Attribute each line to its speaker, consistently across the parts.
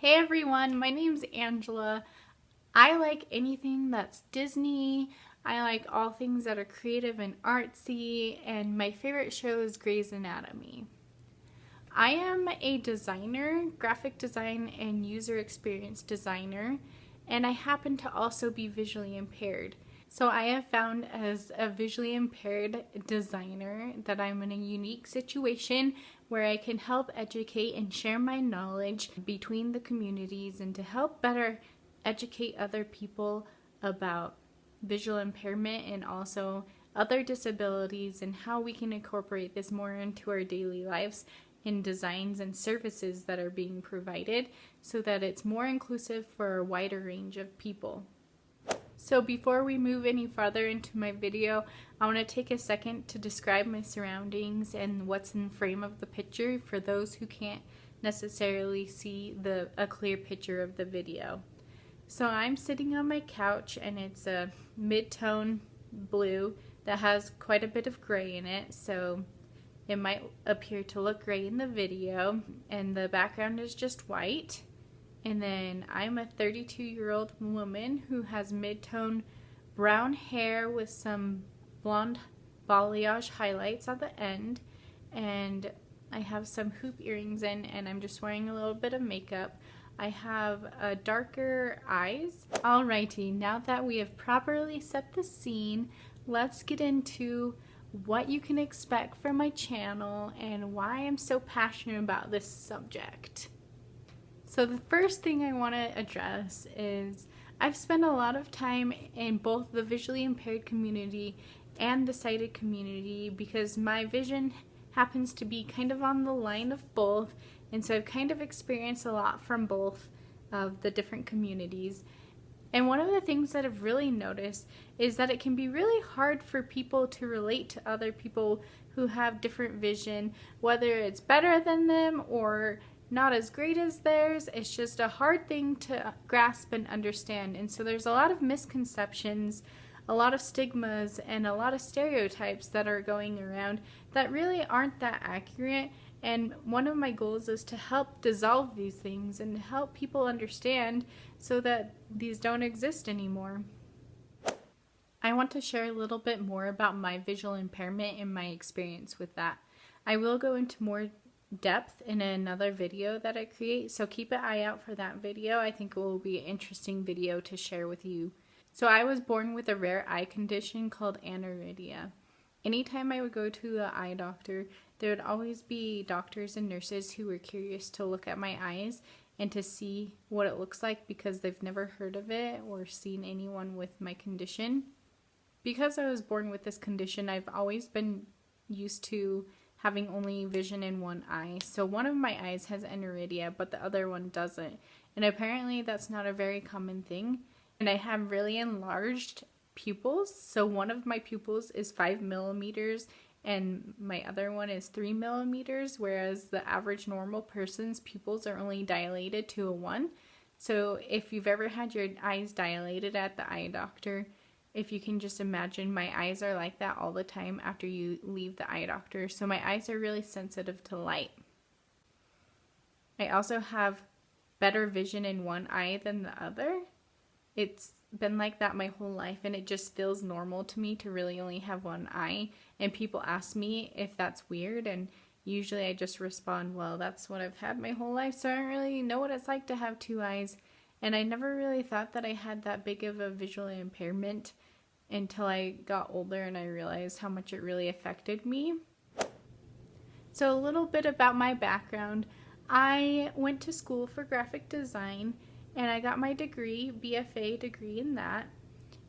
Speaker 1: Hey everyone, my name's Angela. I like anything that's Disney. I like all things that are creative and artsy, and my favorite show is Grey's Anatomy. I am a designer, graphic design and user experience designer, and I happen to also be visually impaired. So I have found as a visually impaired designer that I'm in a unique situation where I can help educate and share my knowledge between the communities and to help better educate other people about visual impairment and also other disabilities and how we can incorporate this more into our daily lives in designs and services that are being provided so that it's more inclusive for a wider range of people. So before we move any farther into my video, I want to take a second to describe my surroundings and what's in frame of the picture for those who can't necessarily see a clear picture of the video. So I'm sitting on my couch and it's a mid-tone blue that has quite a bit of gray in it, so it might appear to look gray in the video, and the background is just white. And then I'm a 32-year-old woman who has mid-tone brown hair with some blonde balayage highlights at the end, and I have some hoop earrings in, and I'm just wearing a little bit of makeup. I have darker eyes. Alrighty, now that we have properly set the scene, let's get into what you can expect from my channel and why I'm so passionate about this subject. So the first thing I want to address is I've spent a lot of time in both the visually impaired community and the sighted community because my vision happens to be kind of on the line of both, and so I've kind of experienced a lot from both of the different communities. And one of the things that I've really noticed is that it can be really hard for people to relate to other people who have different vision, whether it's better than them or not as great as theirs. It's just a hard thing to grasp and understand. And so there's a lot of misconceptions, a lot of stigmas, and a lot of stereotypes that are going around that really aren't that accurate. And one of my goals is to help dissolve these things and help people understand so that these don't exist anymore. I want to share a little bit more about my visual impairment and my experience with that. I will go into more depth in another video that I create, so keep an eye out for that video. I think it will be an interesting video to share with you. So I was born with a rare eye condition called Aniridia. Anytime I would go to the eye doctor, there would always be doctors and nurses who were curious to look at my eyes and to see what it looks like because they've never heard of it or seen anyone with my condition. Because I was born with this condition, I've always been used to having only vision in one eye. So one of my eyes has Aniridia, but the other one doesn't. And apparently that's not a very common thing. And I have really enlarged pupils. So one of my pupils is 5 millimeters and my other one is 3 millimeters, whereas the average normal person's pupils are only dilated to a 1. So if you've ever had your eyes dilated at the eye doctor, if you can just imagine, my eyes are like that all the time after you leave the eye doctor. So my eyes are really sensitive to light. I also have better vision in one eye than the other. It's been like that my whole life, and it just feels normal to me to really only have one eye. And people ask me if that's weird, and usually I just respond, well, that's what I've had my whole life, so I don't really know what it's like to have two eyes. And I never really thought that I had that big of a visual impairment until I got older and I realized how much it really affected me. So a little bit about my background. I went to school for graphic design and I got my degree, BFA degree in that.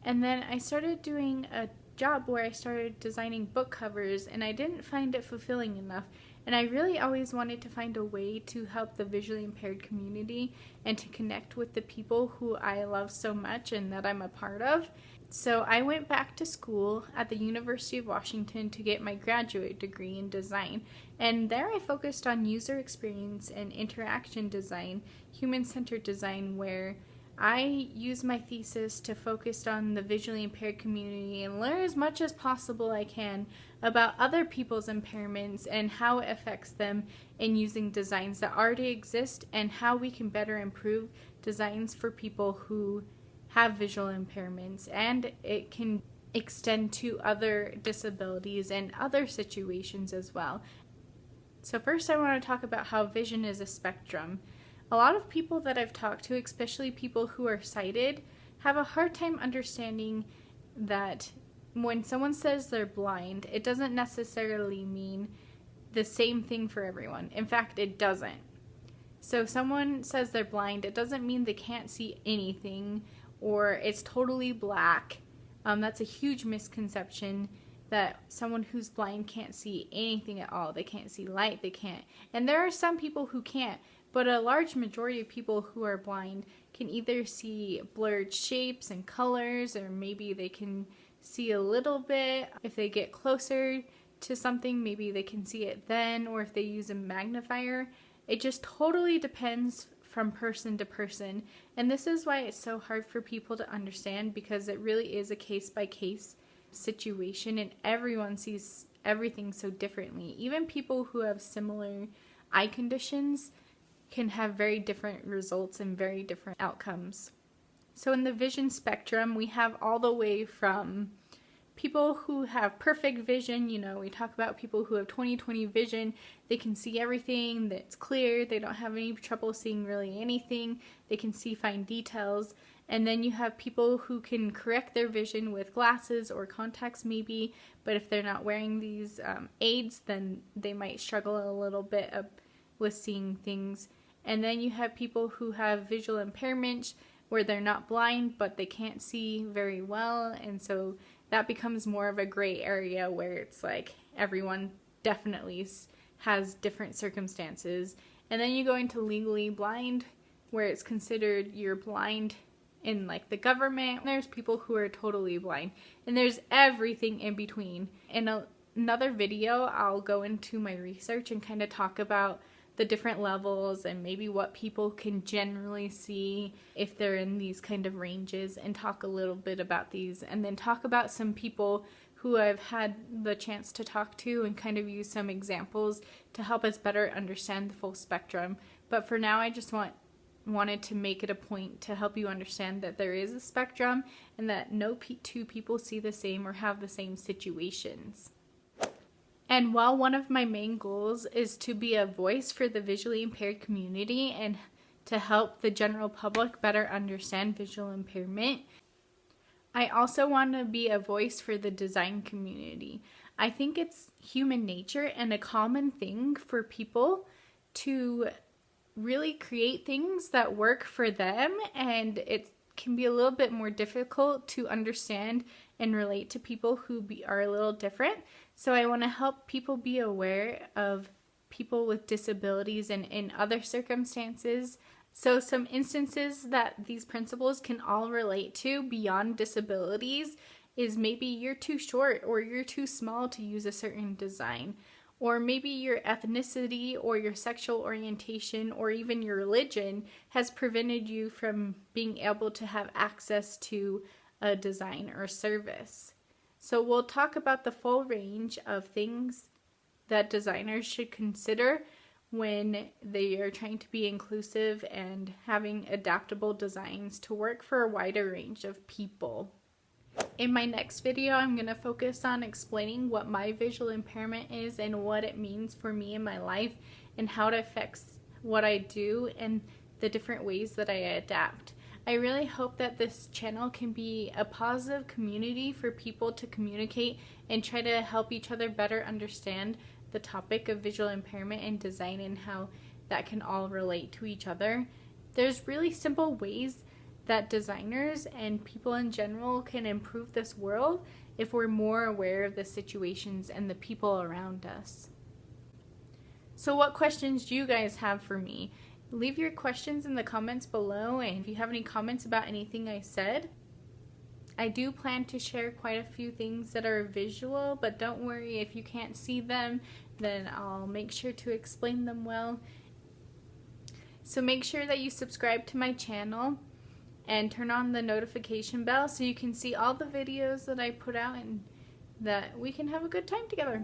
Speaker 1: And then I started doing a job where I started designing book covers, and I didn't find it fulfilling enough. And I really always wanted to find a way to help the visually impaired community and to connect with the people who I love so much and that I'm a part of. So I went back to school at the University of Washington to get my graduate degree in design. And there I focused on user experience and interaction design, human-centered design, where I use my thesis to focus on the visually impaired community and learn as much as possible I can about other people's impairments and how it affects them in using designs that already exist and how we can better improve designs for people who have visual impairments, and it can extend to other disabilities and other situations as well. So first I want to talk about how vision is a spectrum. A lot of people that I've talked to, especially people who are sighted, have a hard time understanding that when someone says they're blind, it doesn't necessarily mean the same thing for everyone. In fact, it doesn't. So if someone says they're blind, it doesn't mean they can't see anything or it's totally black. That's a huge misconception, that someone who's blind can't see anything at all. They can't see light, they can't. And there are some people who can't, but a large majority of people who are blind can either see blurred shapes and colors, or maybe they can see a little bit. If they get closer to something, maybe they can see it then, or if they use a magnifier. It just totally depends from person to person. And this is why it's so hard for people to understand, because it really is a case-by-case situation and everyone sees everything so differently. Even people who have similar eye conditions can have very different results and very different outcomes. So in the vision spectrum, we have all the way from people who have perfect vision. You know, we talk about people who have 20/20 vision. They can see everything that's clear. They don't have any trouble seeing really anything. They can see fine details. And then you have people who can correct their vision with glasses or contacts maybe, but if they're not wearing these aids, then they might struggle a little bit with seeing things. And then you have people who have visual impairment where they're not blind, but they can't see very well, and so that becomes more of a gray area where it's like everyone definitely has different circumstances. And then you go into legally blind, where it's considered you're blind in like the government. There's people who are totally blind, and there's everything in between. In another video, I'll go into my research and kind of talk about the different levels and maybe what people can generally see if they're in these kind of ranges, and talk a little bit about these, and then talk about some people who I've had the chance to talk to and kind of use some examples to help us better understand the full spectrum. But for now, I just wanted to make it a point to help you understand that there is a spectrum and that no two people see the same or have the same situations. And while one of my main goals is to be a voice for the visually impaired community and to help the general public better understand visual impairment, I also want to be a voice for the design community. I think it's human nature and a common thing for people to really create things that work for them, and it can be a little bit more difficult to understand and relate to people who are a little different. So I want to help people be aware of people with disabilities and in other circumstances. So some instances that these principles can all relate to beyond disabilities is maybe you're too short or you're too small to use a certain design. Or maybe your ethnicity or your sexual orientation or even your religion has prevented you from being able to have access to a design or service. So we'll talk about the full range of things that designers should consider when they are trying to be inclusive and having adaptable designs to work for a wider range of people. In my next video, I'm going to focus on explaining what my visual impairment is and what it means for me in my life and how it affects what I do and the different ways that I adapt. I really hope that this channel can be a positive community for people to communicate and try to help each other better understand the topic of visual impairment and design and how that can all relate to each other. There's really simple ways that designers and people in general can improve this world if we're more aware of the situations and the people around us. So what questions do you guys have for me? Leave your questions in the comments below, and if you have any comments about anything I said. I do plan to share quite a few things that are visual, but don't worry if you can't see them, then I'll make sure to explain them well. So make sure that you subscribe to my channel. and turn on the notification bell so you can see all the videos that I put out and that we can have a good time together.